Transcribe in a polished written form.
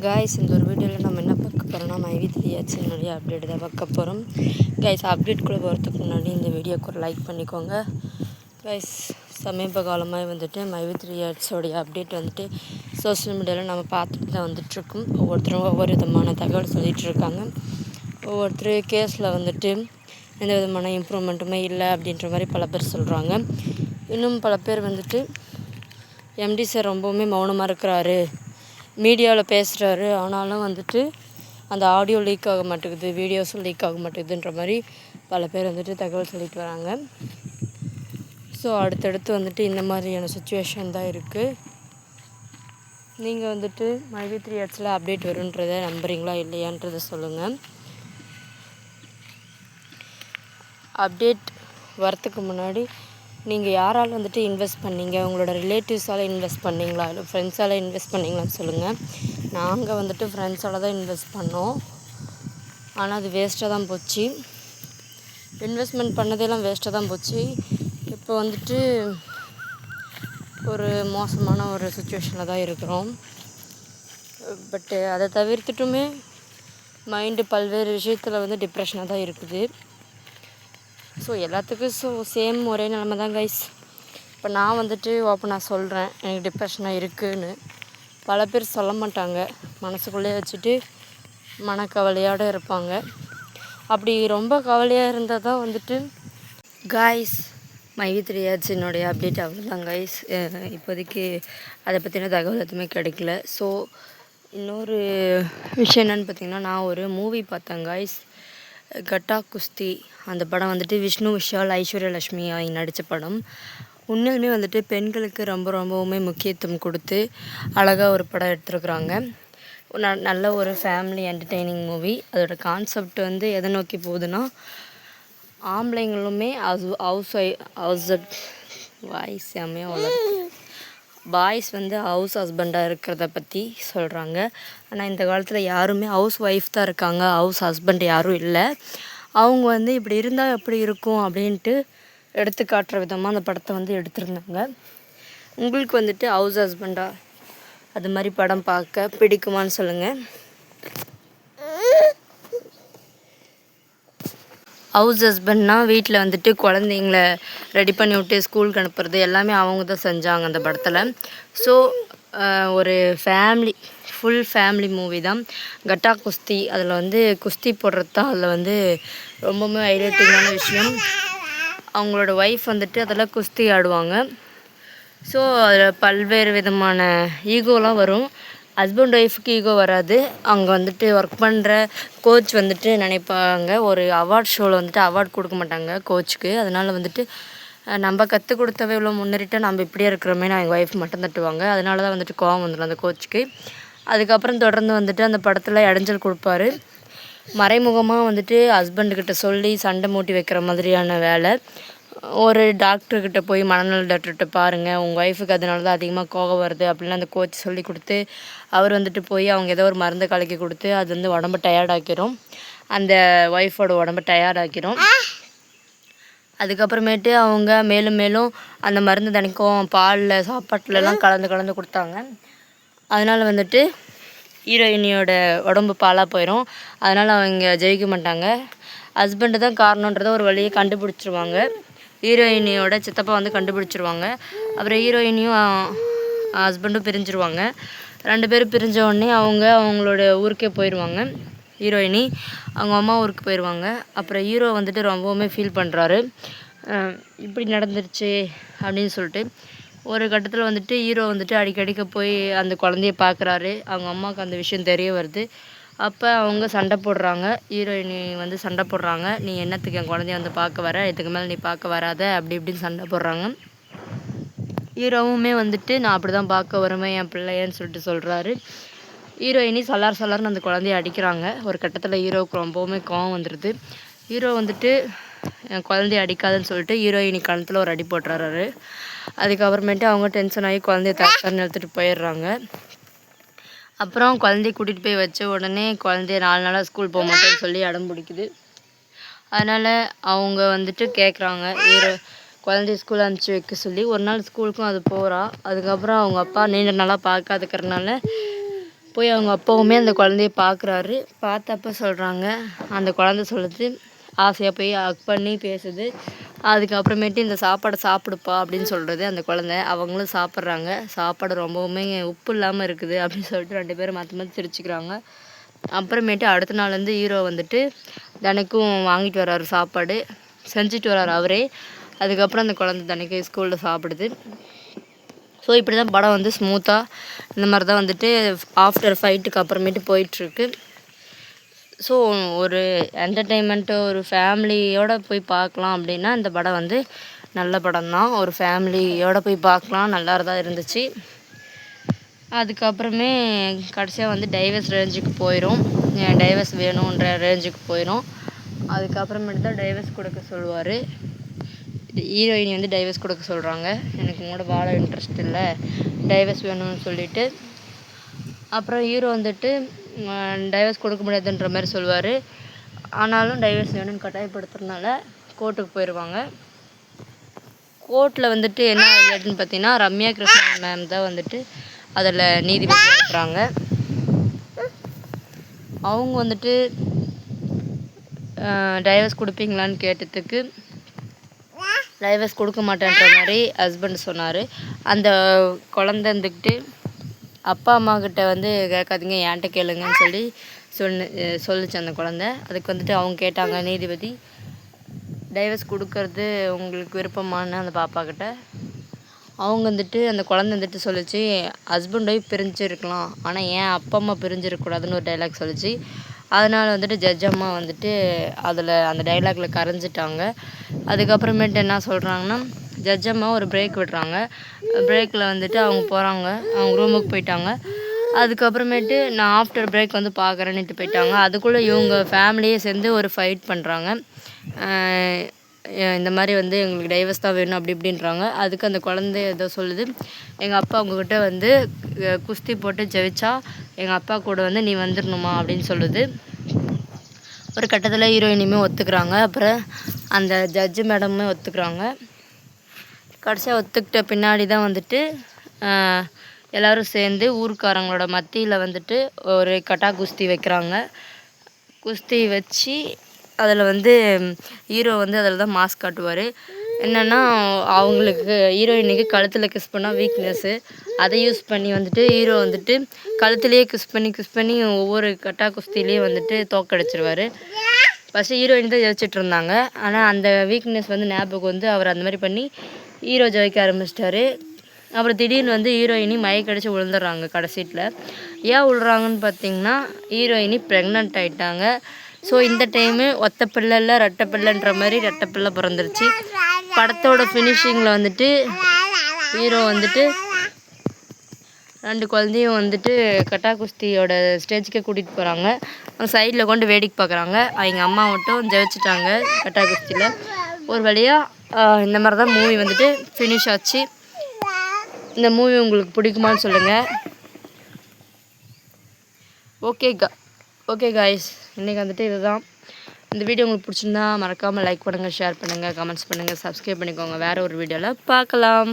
Guys இந்த ஒரு வீடியோவில் நம்ம என்ன பார்க்க போகிறோம்னா மைவி3 என்னுடைய அப்டேட் தான் பார்க்க போகிறோம். கைஸ் அப்டேட்குள்ளே போகிறதுக்கு முன்னாடி இந்த வீடியோக்கு ஒரு லைக் பண்ணிக்கோங்க. கைஸ் சமீப காலமாக வந்துட்டு மைவி3 அப்டேட் வந்துட்டு சோஷியல் மீடியாவில் நம்ம பார்த்துட்டு தான் வந்துட்டுருக்கோம். ஒவ்வொருத்தரும் ஒவ்வொரு விதமான தகவல் சொல்லிகிட்டு இருக்காங்க. ஒவ்வொருத்தர் கேஸில் வந்துட்டு எந்த விதமான இம்ப்ரூவ்மெண்ட்டுமே இல்லை அப்படின்ற மாதிரி பல பேர் சொல்கிறாங்க. இன்னும் பல பேர் வந்துட்டு எம்டி சார் ரொம்பவுமே மௌனமாக இருக்கிறாரு, மீடியாவில் பேசுகிறாரு, ஆனாலும் வந்துட்டு அந்த ஆடியோ லீக் ஆக மாட்டேங்குது, வீடியோஸும் லீக் ஆக மாட்டேங்குதுன்ற மாதிரி பல பேர் வந்துட்டு தகவல் சொல்லிட்டு வராங்க. ஸோ அடுத்தடுத்து வந்துட்டு இந்த மாதிரியான சுச்சுவேஷன் தான் இருக்குது. நீங்கள் வந்துட்டு மைவி3 அப்டேட் வருன்றதை நம்புறீங்களா இல்லையான்றதை சொல்லுங்கள். அப்டேட் வரத்துக்கு முன்னாடி நீங்கள் யாரால் வந்துட்டு இன்வெஸ்ட் பண்ணீங்க, உங்களோட ரிலேட்டிவ்ஸால் இன்வெஸ்ட் பண்ணிங்களா இல்லை ஃப்ரெண்ட்ஸால் இன்வெஸ்ட் பண்ணிங்களான்னு சொல்லுங்கள். நாங்கள் வந்துட்டு ஃப்ரெண்ட்ஸால் தான் இன்வெஸ்ட் பண்ணோம், ஆனால் அது வேஸ்ட்டாக தான் போச்சு. இன்வெஸ்ட்மெண்ட் பண்ணதெல்லாம் வேஸ்ட்டாக தான் போச்சு. இப்போ வந்துட்டு ஒரு மோசமான ஒரு சுச்சுவேஷனில் தான் இருக்கிறோம். பட்டு அதை தவிர்த்துட்டுமே மைண்டு பல்வேறு விஷயத்தில் வந்து டிப்ரெஷனாக தான் இருக்குது. ஸோ எல்லாத்துக்கும் சேம் ஒரே நிலமை தான் கைஸ். இப்போ நான் வந்துட்டு ஓப்பனாக சொல்கிறேன் எனக்கு டிப்ரெஷனாக இருக்குதுன்னு. பல பேர் சொல்ல மாட்டாங்க, மனசுக்குள்ளே வச்சுட்டு மனக்கவலையோடு இருப்பாங்க. அப்படி ரொம்ப கவலையாக இருந்தால் தான் வந்துட்டு காய்ஸ் மைவி3 அப்டேட் அவ்வளோதான் காய்ஸ். இப்போதைக்கு அதை பற்றின தகவல் எதுவுமே கிடைக்கல. ஸோ இன்னொரு விஷயம் என்னென்னு பார்த்திங்கன்னா, நான் ஒரு மூவி பார்த்தேன் காய்ஸ், கட்டா குஸ்தி. அந்த படம் வந்துட்டு விஷ்ணு விஷால் ஐஸ்வர்யா லட்சுமி அவங்க நடித்த படம். உண்மையிலுமே வந்துட்டு பெண்களுக்கு ரொம்பவுமே முக்கியத்துவம் கொடுத்து அழகாக ஒரு படம் எடுத்துருக்குறாங்க. நல்ல ஒரு ஃபேமிலி என்டர்டெய்னிங் மூவி. அதோட கான்செப்ட் வந்து எதை நோக்கி போகுதுன்னா, ஆம்பளைங்களுமே வாய்ஸ் செம்மையாக உள்ள பாய்ஸ் வந்து ஹவுஸ் ஹஸ்பண்டாக இருக்கிறத பற்றி சொல்கிறாங்க. ஆனால் இந்த காலத்தில் யாருமே ஹவுஸ் ஒய்ஃப் தான் இருக்காங்க, ஹவுஸ் ஹஸ்பண்ட் யாரும் இல்லை. அவங்க வந்து இப்படி இருந்தால் எப்படி இருக்கும் அப்படின்ட்டு எடுத்து காட்டுற விதமாக அந்த படத்தை வந்து எடுத்திருந்தாங்க. உங்களுக்கு வந்துட்டு ஹவுஸ் ஹஸ்பண்டாக அது மாதிரி படம் பார்க்க பிடிக்குமான்னு சொல்லுங்கள். ஹவுஸ் ஹஸ்பண்ட்னால் வீட்டில் வந்துட்டு குழந்தைங்கள ரெடி பண்ணி விட்டு ஸ்கூலுக்கு அனுப்புறது எல்லாமே அவங்க தான் செஞ்சாங்க அந்த படத்தில். ஸோ ஒரு ஃபுல் ஃபேமிலி மூவி தான் கட்டா குஸ்தி. அதில் வந்து குஸ்தி போடுறது தான் அதில் வந்து ரொம்பவுமே ஹைலைட்டிங்கான விஷயம். அவங்களோட ஒய்ஃப் வந்துட்டு அதில் குஸ்தி ஆடுவாங்க. ஸோ அதில் பல்வேறு விதமான ஈகோலாம் வரும். ஹஸ்பண்ட் ஒய்ஃபுக்கு ஈகோ வராது. அங்கே வந்துட்டு ஒர்க் பண்ணுற கோச் வந்துட்டு நினைப்பாங்க, ஒரு அவார்ட் ஷோவில் வந்துட்டு அவார்ட் கொடுக்க மாட்டாங்க கோச்சுக்கு. அதனால் வந்துட்டு நம்ம கற்றுக் கொடுத்தவ இவ்வளோ முன்னேறிட்டா நம்ம இப்படியே இருக்கிறோமே நான் எங்கள் ஒய்ஃப் மட்டும் தட்டுவாங்க. அதனால தான் வந்துட்டு கோவம் வந்துடும் அந்த கோச்சுக்கு. அதுக்கப்புறம் தொடர்ந்து வந்துட்டு அந்த படத்தில் இடைஞ்சல் கொடுப்பாரு. மறைமுகமாக வந்துட்டு ஹஸ்பண்டுக்கிட்ட சொல்லி சண்டை மூட்டி வைக்கிற மாதிரியான வேலை. ஒரு டாக்டர்கிட்ட போய் மனநல டாக்டர்கிட்ட பாருங்கள், உங்கள் ஒய்ஃபுக்கு அதனால தான் அதிகமாக கோவம் வருது அப்படின்னு அந்த கோச் சொல்லி கொடுத்து, அவர் வந்துட்டு போய் அவங்க ஏதோ ஒரு மருந்து கலக்கி கொடுத்து அது வந்து உடம்பு டயர்டாக்கிரும், அந்த ஒய்ஃபோட உடம்பு டயர்டாக்கிரும். அதுக்கப்புறமேட்டு அவங்க மேலும் அந்த மருந்து தினைக்கும் பாலில் சாப்பாட்டுலலாம் கலந்து கொடுத்தாங்க. அதனால் வந்துட்டு ஹீரோயினியோட உடம்பு பாலாக போயிடும். அதனால் அவங்க ஜெயிக்க மாட்டாங்க. ஹஸ்பண்டு தான் காரணன்றதை ஒரு வழியை கண்டுபிடிச்சிருவாங்க. ஹீரோயினியோட சித்தப்பா வந்து கண்டுபிடிச்சிருவாங்க. அப்புறம் ஹீரோயினியும் ஹஸ்பண்டும் பிரிஞ்சிருவாங்க. 2 பேரும் பிரிஞ்ச உடனே அவங்களோட ஊருக்கே போயிடுவாங்க. ஹீரோயினி அவங்க அம்மா ஊருக்கு போயிடுவாங்க. அப்புறம் ஹீரோ வந்துட்டு ரொம்பவுமே ஃபீல் பண்ணுறாரு, இப்படி நடந்துருச்சு அப்படின்னு சொல்லிட்டு. ஒரு கட்டத்தில் வந்துட்டு ஹீரோ வந்துட்டு அடிக்கடிக்க போய் அந்த குழந்தைய பார்க்குறாரு. அவங்க அம்மாவுக்கு அந்த விஷயம் தெரிய வருது. அப்போ அவங்க சண்டை போடுறாங்க. ஹீரோயினி வந்து சண்டை போடுறாங்க, நீ என்னத்துக்கு என் குழந்தைய வந்து பார்க்க வர, இதுக்கு மேலே நீ பார்க்க வராத அப்படி இப்படின்னு சண்டை போடுறாங்க. ஹீரோவுமே வந்துட்டு நான் அப்படி தான் பார்க்க வருவேன் என் பிள்ளையன்னு சொல்லிட்டு சொல்கிறாரு. ஹீரோயினி சலார்னு அந்த குழந்தைய அடிக்கிறாங்க. ஒரு கட்டத்தில் ஹீரோவுக்கு ரொம்பவுமே கோவம் வந்துடுது. ஹீரோ வந்துட்டு என் குழந்தைய அடிக்காதுன்னு சொல்லிட்டு ஹீரோயினி கணத்தில் ஒரு அடி போட்டுறாரு. அதுக்கப்புறமேட்டு அவங்க டென்ஷன் ஆகி குழந்தைய தரன்னு எடுத்துகிட்டு போயிடுறாங்க. அப்புறம் குழந்தைய கூட்டிகிட்டு போய் வச்ச உடனே குழந்தைய 4 நாளாக ஸ்கூல் போக மாட்டேன்னு சொல்லி அடம் பிடிக்குது. அதனால் அவங்க வந்துட்டு கேட்குறாங்க குழந்தைய ஸ்கூல் அனுப்பிச்சி வைக்க சொல்லி. ஒரு நாள் ஸ்கூலுக்கும் அது போகிறா. அதுக்கப்புறம் அவங்க அப்பா நீண்ட நாளாக பார்க்காதுக்கிறனால போய் அவங்க அப்பாவுமே அந்த குழந்தைய பார்க்குறாரு. பார்த்தப்ப சொல்கிறாங்க, அந்த குழந்தை சொல்லுது, ஆசையாக போய் ஹக் பண்ணி பேசுது. அதுக்கப்புறமேட்டு இந்த சாப்பாடை சாப்பிடுப்பா அப்படின்னு சொல்கிறது அந்த குழந்தை. அவங்களும் சாப்பிட்றாங்க. சாப்பாடு ரொம்பவுமே உப்பு இல்லாமல் இருக்குது அப்படின்னு சொல்லிட்டு 2 பேரும் மாற்றி மாற்றி சிரிச்சுக்கிறாங்க. அப்புறமேட்டு அடுத்த நாள்லேருந்து ஹீரோ வந்துட்டு தினைக்கும் வாங்கிட்டு வர்றாரு சாப்பாடு, செஞ்சுட்டு வர்றாரு அவரே. அதுக்கப்புறம் அந்த குழந்தை தினைக்கும் ஸ்கூலில் சாப்பிடுது. ஸோ இப்படி தான் படம் வந்து ஸ்மூத்தாக இந்த மாதிரி தான் வந்துட்டு ஆஃப்டர் ஃபைட்டுக்கு அப்புறமேட்டு போயிட்டுருக்கு. ஸோ ஒரு என்டர்டெயின்மெண்ட்டு, ஒரு ஃபேமிலியோடு போய் பார்க்கலாம் அப்படின்னா இந்த படம் வந்து நல்ல படம் தான். ஒரு ஃபேமிலியோடு போய் பார்க்கலாம், நல்லா தான் இருந்துச்சு. அதுக்கப்புறமே கடைசியாக வந்து டைவர்ஸ் ரேஞ்சுக்கு போயிடும். டைவர்ஸ் வேணுன்ற ரேஞ்சுக்கு போயிடும். அதுக்கப்புறமேட்டு தான் டைவர்ஸ் கொடுக்க சொல்லுவார். ஹீரோயினி வந்து டைவர்ஸ் கொடுக்க சொல்கிறாங்க. எனக்கு உங்களோட வாழ இன்ட்ரெஸ்ட் இல்லை, டைவர்ஸ் வேணும்னு சொல்லிவிட்டு. அப்புறம் ஹீரோ வந்துட்டு டைவர்ஸ் கொடுக்க முடியாதுன்ற மாதிரி சொல்லுவார். ஆனாலும் டைவர்ஸ் வேணும்னு கட்டாயப்படுத்துறதுனால கோர்ட்டுக்கு போயிடுவாங்க. கோர்ட்டில் வந்துட்டு என்ன ரிலேட்டுன்னு பார்த்தீங்கன்னா, ரம்யா கிருஷ்ணன் மேம் தான் வந்துட்டு அதில் நீதிபதியாக இருக்கிறாங்க. அவங்க வந்துட்டு டைவர்ஸ் கொடுப்பீங்களான்னு கேட்டதுக்கு டைவர்ஸ் கொடுக்க மாட்டேன்ற மாதிரி ஹஸ்பண்ட் சொன்னார். அந்த குழந்தை இருந்துக்கிட்டு அப்பா அம்மா கிட்ட வந்து கேட்காதீங்க, என்கிட்ட கேளுங்கன்னு சொல்லிச்சு அந்த குழந்தை. அதுக்கு வந்துட்டு அவங்க கேட்டாங்க நீதிபதி, டைவர்ஸ் கொடுக்கறது உங்களுக்கு விருப்பமானு அந்த பாப்பா கிட்ட. அவங்க வந்துட்டு அந்த குழந்தை வந்துட்டு சொல்லிச்சு, ஹஸ்பண்டோய் பிரிஞ்சிருக்கலாம், ஆனால் ஏன் அப்பா அம்மா பிரிஞ்சிருக்கக்கூடாதுன்னு ஒரு டைலாக் சொல்லிச்சு. அதனால் வந்துட்டு ஜட்ஜ் அம்மா வந்துட்டு அதில் அந்த டைலாகில் கரைஞ்சிட்டாங்க. அதுக்கப்புறமேட்டு என்ன சொல்கிறாங்கன்னா, ஜட்ஜ் அம்மா ஒரு பிரேக் விடுறாங்க. பிரேக்கில் வந்துட்டு அவங்க போகிறாங்க, அவங்க ரூமுக்கு போயிட்டாங்க. அதுக்கப்புறமேட்டு நான் ஆஃப்டர் பிரேக் வந்து பார்க்குறேன்னுட்டு போயிட்டாங்க. அதுக்குள்ளே இவங்க ஃபேமிலியே சேர்ந்து ஒரு ஃபைட் பண்ணுறாங்க. இந்த மாதிரி வந்து எங்களுக்கு டைவர்ஸ் தான் வேணும் அப்படி இப்படின்றாங்க. அதுக்கு அந்த குழந்தை ஏதோ சொல்லுது, எங்கள் அப்பா உங்ககிட்ட வந்து குஸ்தி போட்டு ஜெயிச்சா எங்கள் அப்பா கூட வந்து நீ வந்துடணுமா அப்படின்னு சொல்லுது. ஒரு கட்டத்தில் ஹீரோயினியுமே ஒத்துக்கிறாங்க. அப்புறம் அந்த ஜட்ஜு மேடமுமே ஒத்துக்கிறாங்க. கடைசியாக ஒத்துக்கிட்ட பின்னாடி தான் வந்துட்டு எல்லோரும் சேர்ந்து ஊருக்காரங்களோட மத்தியில் வந்துட்டு ஒரு கட்டா குஸ்தி வைக்கிறாங்க. குஸ்தி வச்சு அதில் வந்து ஹீரோ வந்து அதில் தான் மாஸ் காட்டுவார். என்னென்னா, அவங்களுக்கு ஹீரோயினுக்கு கழுத்தில் கிஸ் பண்ணால் வீக்னஸ்ஸு, அதை யூஸ் பண்ணி வந்துட்டு ஹீரோ வந்துட்டு கழுத்துலேயே கிஸ் பண்ணி ஒவ்வொரு கட்டா குஸ்திலேயும் வந்துட்டு தோக்கடிச்சிருவார். ஃபஸ்ட்டு ஹீரோயின் தான் ஜெயிச்சிட்டு இருந்தாங்க. ஆனால் அந்த வீக்னஸ் வந்து ஞாபகம் வந்து அவர் அந்த மாதிரி பண்ணி ஹீரோ ஜெயிக்க ஆரம்பிச்சிட்டாரு. அப்புறம் திடீர்னு வந்து ஹீரோயினி மயக்கடிச்சு விழுந்துடுறாங்க கடைசீட்டில். ஏன் விழுறாங்கன்னு பார்த்தீங்கன்னா, ஹீரோயினி ப்ரெக்னென்ட் ஆகிட்டாங்க. ஸோ இந்த டைமு ஒத்த பிள்ளை இல்லை ரெட்டை பிள்ளைன்ற மாதிரி ரெட்டை பிள்ளை பிறந்துருச்சு. படத்தோட ஃபினிஷிங்கில் வந்துட்டு ஹீரோ வந்துட்டு 2 குழந்தையும் வந்துட்டு கட்டா குஸ்தியோட ஸ்டேஜுக்கே கூட்டிகிட்டு போகிறாங்க. சைடில் கொண்டு வேடிக்கை பார்க்குறாங்க. அவங்க அம்மா மட்டும் ஜெயிச்சிட்டாங்க கட்டா குஸ்தியில். ஒரு வழியாக இந்த மாதிரி தான் மூவி வந்துட்டு ஃபினிஷ் ஆச்சு. இந்த மூவி உங்களுக்கு பிடிக்குமான்னு சொல்லுங்கள். ஓகே காய்ஸ், இன்றைக்கி வந்துட்டு இதுதான். இந்த வீடியோ உங்களுக்கு பிடிச்சிருந்தா மறக்காமல் லைக் பண்ணுங்கள், ஷேர் பண்ணுங்கள், கமெண்ட்ஸ் பண்ணுங்கள், சப்ஸ்கிரைப் பண்ணிக்கோங்க. வேறு ஒரு வீடியோவில் பார்க்கலாம்.